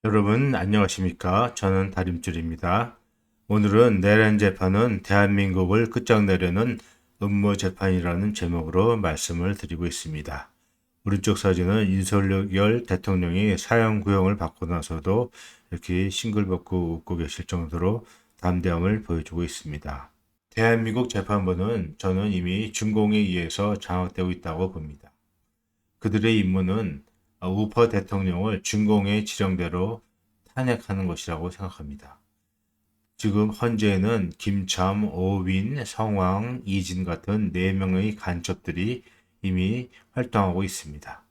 여러분 안녕하십니까? 저는 다림줄입니다. 오늘은 내란 재판은 대한민국을 끝장내려는 음모 재판이라는 제목으로 말씀을 드리고 있습니다. 오른쪽 사진은 윤석열 대통령이 사형 구형을 받고 나서도 이렇게 싱글벗고 웃고 계실 정도로 담대함을 보여주고 있습니다. 대한민국 재판부는 저는 이미 준공에 의해서 장악되고 있다고 봅니다. 그들의 임무는 우퍼 대통령을 준공의 지령대로 탄핵하는 것이라고 생각합니다. 지금 현재는 김참, 오윈, 성왕, 이진 같은 4명의 간첩들이 이미 활동하고 있습니다.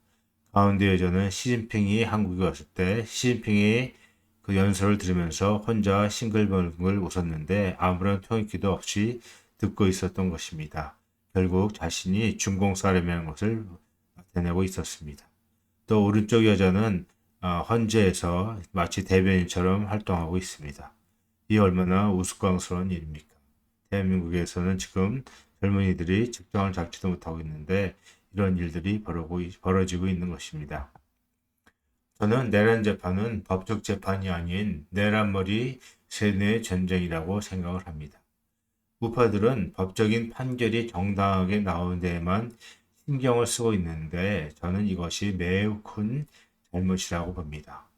가운데 저는 시진핑이 한국에 왔을 때 시진핑이 그 연설을 들으면서 혼자 싱글벙글 웃었는데 아무런 통역기도 없이 듣고 있었던 것입니다. 결국 자신이 중공 사람이라는 것을 나타내고 있었습니다. 또 오른쪽 여자는 헌재에서 마치 대변인처럼 활동하고 있습니다. 이 얼마나 우스꽝스러운 일입니까? 대한민국에서는 지금 젊은이들이 직장을 잡지도 못하고 있는데 이런 일들이 벌어지고 있는 것입니다. 저는 내란 재판은 법적 재판이 아닌 내란머리 세뇌 전쟁이라고 생각을 합니다. 우파들은 법적인 판결이 정당하게 나오는 데에만 신경을 쓰고 있는데 저는 이것이 매우 큰 잘못이라고 봅니다.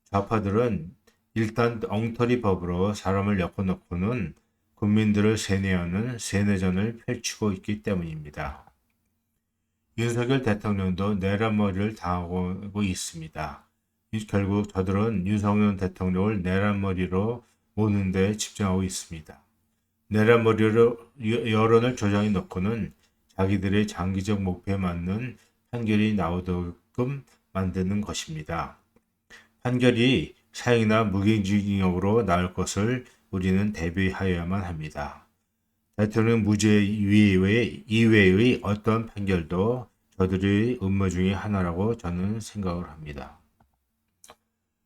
좌파들은 일단 엉터리 법으로 사람을 엮어놓고는 국민들을 세뇌하는 세뇌전을 펼치고 있기 때문입니다. 윤석열 대통령도 내란머리를 당하고 있습니다. 결국 저들은 윤석열 대통령을 내란머리로 모는 데 집중하고 있습니다. 내란머리로 여론을 조장해 놓고는 자기들의 장기적 목표에 맞는 판결이 나오게끔 만드는 것입니다. 판결이 사형이나 무기징역으로 나올 것을 우리는 대비하여야만 합니다. 대통령 무죄 이외의 어떤 판결도 저들의 음모 중의 하나라고 저는 생각을 합니다.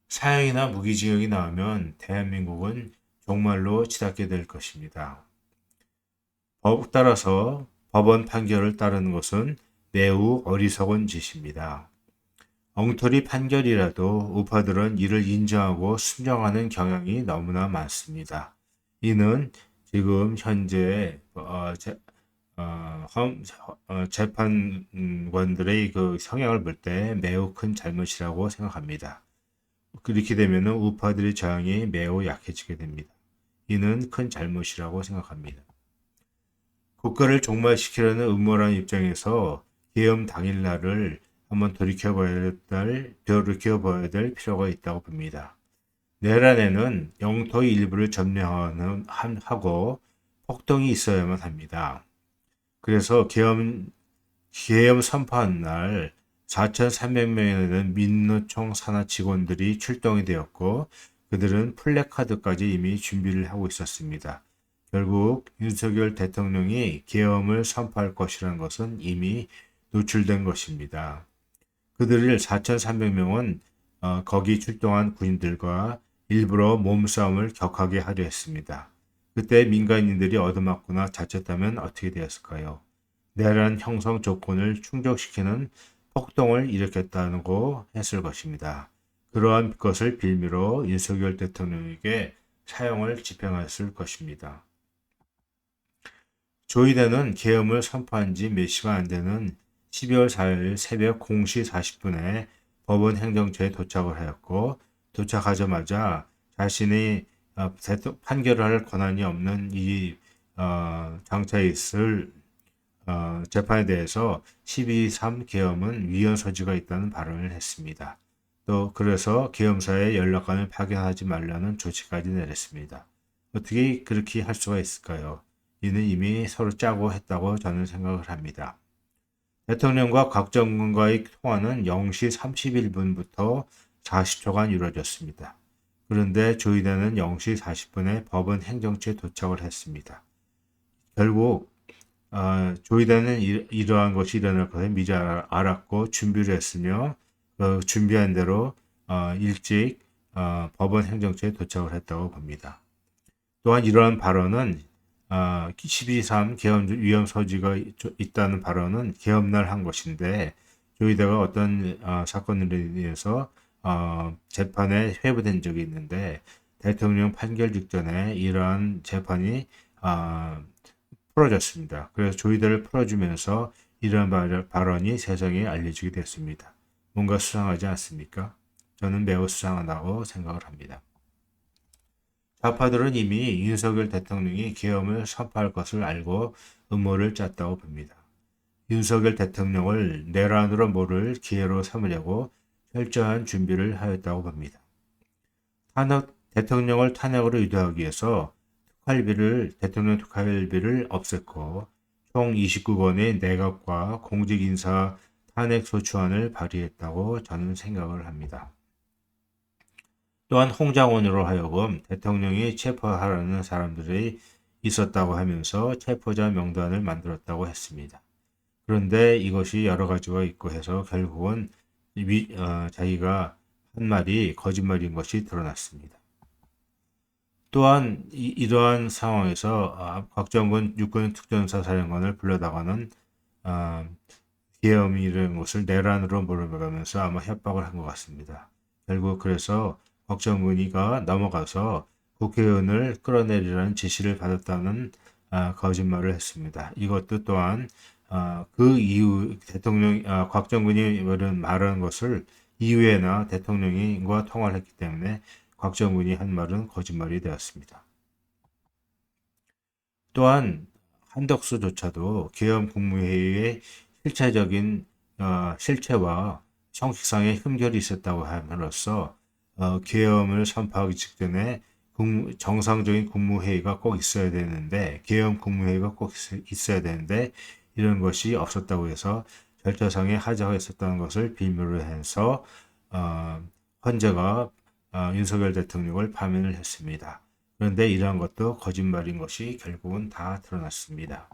사형이나 무기징역이 나오면 대한민국은 종말로 치닫게 될 것입니다. 따라서 법원 판결을 따르는 것은 매우 어리석은 짓입니다. 엉터리 판결이라도 우파들은 이를 인정하고 순정하는 경향이 너무나 많습니다. 이는 지금 현재 재판관들의 그 성향을 볼 때 매우 큰 잘못이라고 생각합니다. 그렇게 되면 우파들의 저항이 매우 약해지게 됩니다. 이는 큰 잘못이라고 생각합니다. 국가를 종말시키려는 음모라는 입장에서 계엄 당일날을 한번 돌이켜봐야 될 필요가 있다고 봅니다. 내란에는 영토의 일부를 점령하고 폭동이 있어야만 합니다. 그래서 계엄 선포한 날 4,300명에 되는 민노총 산하 직원들이 출동이 되었고 그들은 플래카드까지 이미 준비를 하고 있었습니다. 결국 윤석열 대통령이 계엄을 선포할 것이라는 것은 이미 노출된 것입니다. 그들을 4,300명은 거기 출동한 군인들과 일부러 몸싸움을 격하게 하려 했습니다. 그때 민간인들이 얻어맞거나 다쳤다면 어떻게 되었을까요? 내란 형성 조건을 충족시키는 폭동을 일으켰다고 했을 것입니다. 그러한 것을 빌미로 윤석열 대통령에게 사형을 집행했을 것입니다. 조이대는 계엄을 선포한 지 몇 시간 안 되는 12월 4일 새벽 0시 40분에 법원 행정처에 도착을 하였고 도착하자마자 자신이 판결을 할 권한이 없는 이 장차에 있을 재판에 대해서 12.3 계엄은 위헌 소지가 있다는 발언을 했습니다. 또 그래서 계엄사에 연락관을 파견하지 말라는 조치까지 내렸습니다. 어떻게 그렇게 할 수가 있을까요? 이는 이미 서로 짜고 했다고 저는 생각을 합니다. 대통령과 각 장관과의 통화는 0시 31분부터 40초간 이루어졌습니다. 그런데 조이대는 0시 40분에 법원 행정처에 도착을 했습니다. 결국 조이대는 이러한 것이 일어날 것을 미리 알았고 준비를 했으며 준비한 대로 일찍 법원 행정처에 도착을 했다고 봅니다. 또한 이러한 발언은 12.3 계엄 위헌 소지가 있다는 발언은 계엄날 한 것인데 조이대가 어떤 사건으로 인해서 재판에 회부된 적이 있는데 대통령 판결 직전에 이러한 재판이 풀어졌습니다. 그래서 조이들을 풀어주면서 이러한 발언이 세상에 알려지게 됐습니다. 뭔가 수상하지 않습니까? 저는 매우 수상하다고 생각을 합니다. 좌파들은 이미 윤석열 대통령이 계엄을 선포할 것을 알고 음모를 짰다고 봅니다. 윤석열 대통령을 내란으로 몰을 기회로 삼으려고 철저한 준비를 하였다고 봅니다. 대통령을 탄핵으로 유도하기 위해서 대통령 특활비를 없앴고 총 29건의 내각과 공직인사 탄핵소추안을 발의했다고 저는 생각을 합니다. 또한 홍장원으로 하여금 대통령이 체포하라는 사람들이 있었다고 하면서 체포자 명단을 만들었다고 했습니다. 그런데 이것이 여러 가지가 있고 해서 결국은 자기가 한 말이 거짓말인 것이 드러났습니다. 또한 이러한 상황에서 곽정근 육군특전사 사령관을 불러다가는 계엄이라는 것을 내란으로 몰아가면서 아마 협박을 한 것 같습니다. 결국 그래서 곽정근이가 넘어가서 국회의원을 끌어내리라는 지시를 받았다는 거짓말을 했습니다. 이것도 또한 그 이후 곽정근이 말한 것을 이후에나 대통령과 통화를 했기 때문에 곽정근이 한 말은 거짓말이 되었습니다. 또한 한덕수조차도 계엄 국무회의의 실체적인 실체와 형식상의 흠결이 있었다고 함으로써 계엄을 선포하기 직전에 정상적인 국무회의가 꼭 있어야 되는데 계엄 국무회의가 꼭 있어야 되는데 이런 것이 없었다고 해서 절차상의 하자가 있었다는 것을 빌미로 해서 헌재가 윤석열 대통령을 파면을 했습니다. 그런데 이러한 것도 거짓말인 것이 결국은 다 드러났습니다.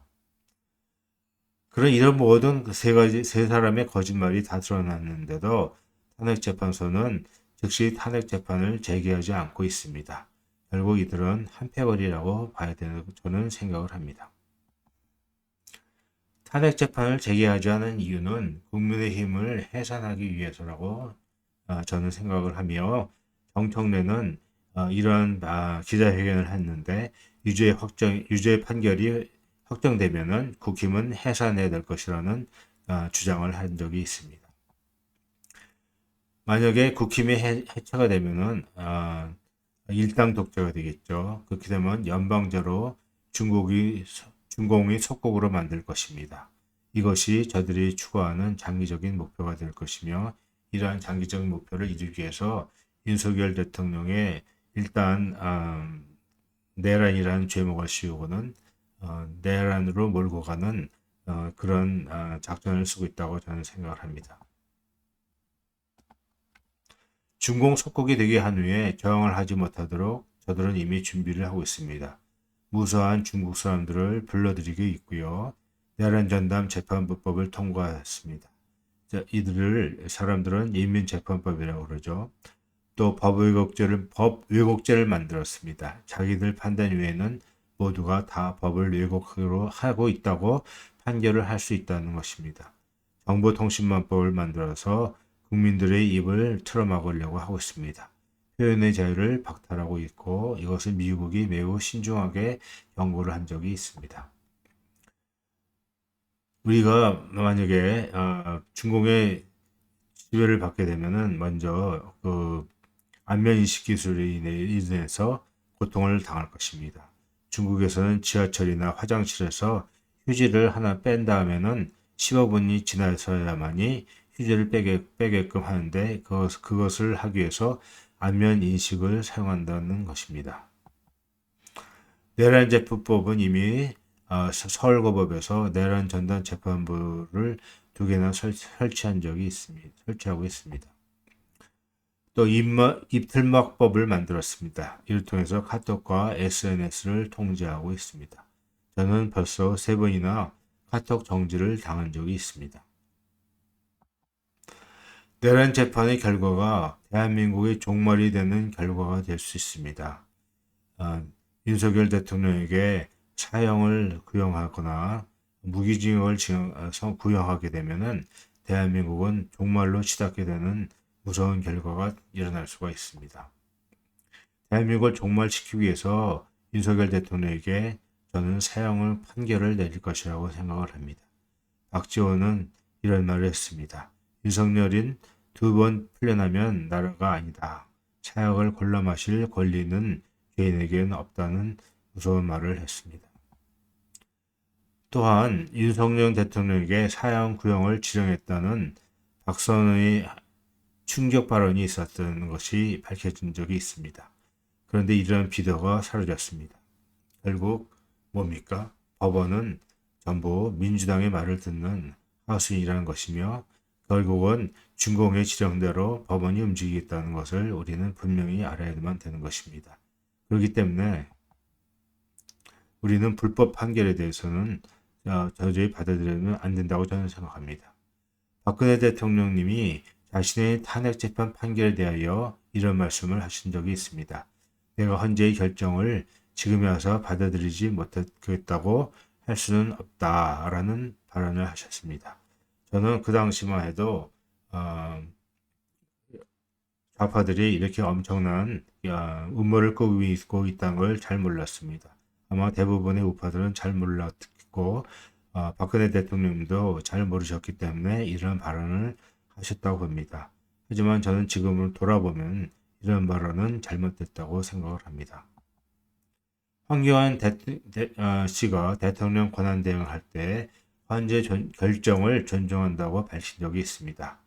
그런 이런 모든 세 사람의 거짓말이 다 드러났는데도 탄핵재판소는 즉시 탄핵재판을 제기하지 않고 있습니다. 결국 이들은 한패거리라고 봐야 되는 저는 생각을 합니다. 탄핵재판을 제기하지 않은 이유는 국민의힘을 해산하기 위해서라고 저는 생각을 하며 정청래는 이러한 기자회견을 했는데 유죄 판결이 확정되면은 국힘은 해산해야 될 것이라는 주장을 한 적이 있습니다. 만약에 국힘이 해체가 되면은 일당 독재가 되겠죠. 그렇게 되면 연방제로 중공이 속국으로 만들 것입니다. 이것이 저들이 추구하는 장기적인 목표가 될 것이며 이러한 장기적인 목표를 이루기 위해서 윤석열 대통령의 일단 내란이라는 죄목을 씌우고는 내란으로 몰고 가는 그런 작전을 쓰고 있다고 저는 생각을 합니다. 중공 속국이 되게 한 후에 저항을 하지 못하도록 저들은 이미 준비를 하고 있습니다. 무수한 중국 사람들을 불러들이고 있고요. 내란 전담 재판부법을 통과했습니다. 사람들은 인민재판법이라고 그러죠. 또 법 왜곡죄를 만들었습니다. 자기들 판단 외에는 모두가 다 법을 왜곡으로 하고 있다고 판결을 할 수 있다는 것입니다. 정보통신망법을 만들어서 국민들의 입을 틀어막으려고 하고 있습니다. 표현의 자유를 박탈하고 있고 이것을 미국이 매우 신중하게 경고를 한 적이 있습니다. 우리가 만약에 중공의 지배를 받게 되면은 먼저 안면인식 기술에 인해서 고통을 당할 것입니다. 중국에서는 지하철이나 화장실에서 휴지를 하나 뺀 다음에는 15분이 지나서야만이 휴지를 빼게끔 하는데 그것을 하기 위해서 안면 인식을 사용한다는 것입니다. 내란재판법은 이미 서울고법에서 내란 전담 재판부를 2개나 설치하고 있습니다. 또 입틀막법을 만들었습니다. 이를 통해서 카톡과 SNS를 통제하고 있습니다. 저는 벌써 3번이나 카톡 정지를 당한 적이 있습니다. 내란 재판의 결과가 대한민국의 종말이 되는 결과가 될 수 있습니다. 윤석열 대통령에게 사형을 구형하거나 무기징역을 구형하게 되면은 대한민국은 종말로 치닫게 되는 무서운 결과가 일어날 수가 있습니다. 대한민국을 종말시키기 위해서 윤석열 대통령에게 저는 사형을 판결을 내릴 것이라고 생각을 합니다. 박지원은 이런 말을 했습니다. 윤석열인 2번 풀려나면 나라가 아니다. 사약을 골라 마실 권리는 개인에게는 없다는 무서운 말을 했습니다. 또한 윤석열 대통령에게 사형 구형을 지정했다는 박선의 충격 발언이 있었던 것이 밝혀진 적이 있습니다. 그런데 이러한 비도가 사라졌습니다. 결국 뭡니까? 법원은 전부 민주당의 말을 듣는 하수인이라는 것이며 결국은 준공의 지령대로 법원이 움직이겠다는 것을 우리는 분명히 알아야만 되는 것입니다. 그렇기 때문에 우리는 불법 판결에 대해서는 도저히 받아들이면 안 된다고 저는 생각합니다. 박근혜 대통령님이 자신의 탄핵재판 판결에 대하여 이런 말씀을 하신 적이 있습니다. 내가 헌재의 결정을 지금에 와서 받아들이지 못하겠다고 할 수는 없다라는 발언을 하셨습니다. 저는 그 당시만 해도 좌파들이 이렇게 엄청난 음모를 꾸미고 있다는 걸 잘 몰랐습니다. 아마 대부분의 우파들은 잘 몰랐고 박근혜 대통령도 잘 모르셨기 때문에 이런 발언을 하셨다고 봅니다. 하지만 저는 지금을 돌아보면 이런 발언은 잘못됐다고 생각을 합니다. 황교안 씨가 대통령 권한대행을 할 때 헌재 결정을 존중한다고 밝힌 적이 있습니다.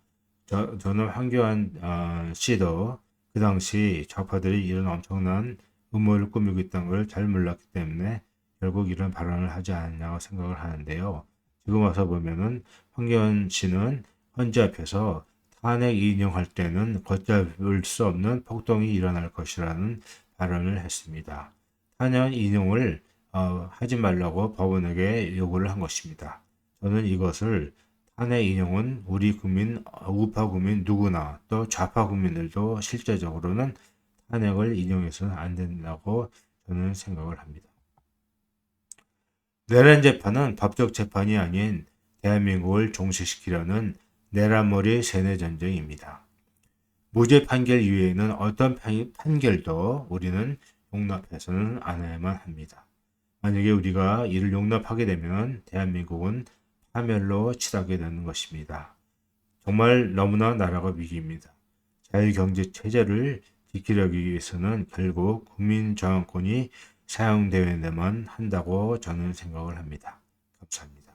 저는 황교안 씨도 그 당시 좌파들이 이런 엄청난 음모를 꾸미고 있다는 걸 잘 몰랐기 때문에 결국 이런 발언을 하지 않았냐고 생각을 하는데요. 지금 와서 보면은 황교안 씨는 헌재 앞에서 탄핵 인용할 때는 걷잡을 수 없는 폭동이 일어날 것이라는 발언을 했습니다. 탄핵 인용을 하지 말라고 법원에게 요구를 한 것입니다. 저는 이것을 탄핵 인용은 우리 국민, 우파 국민 누구나 또 좌파 국민들도 실제적으로는 탄핵을 인용해서는 안 된다고 저는 생각을 합니다. 내란 재판은 법적 재판이 아닌 대한민국을 종식시키려는 내란머리 세뇌 전쟁입니다. 무죄 판결 이외에는 어떤 판결도 우리는 용납해서는 않아야만 합니다. 만약에 우리가 이를 용납하게 되면 대한민국은 파멸로 치닫게 되는 것입니다. 정말 너무나 나라가 위기입니다. 자유경제 체제를 지키려기 위해서는 결국 국민저항권이 사용되어야만 한다고 저는 생각을 합니다.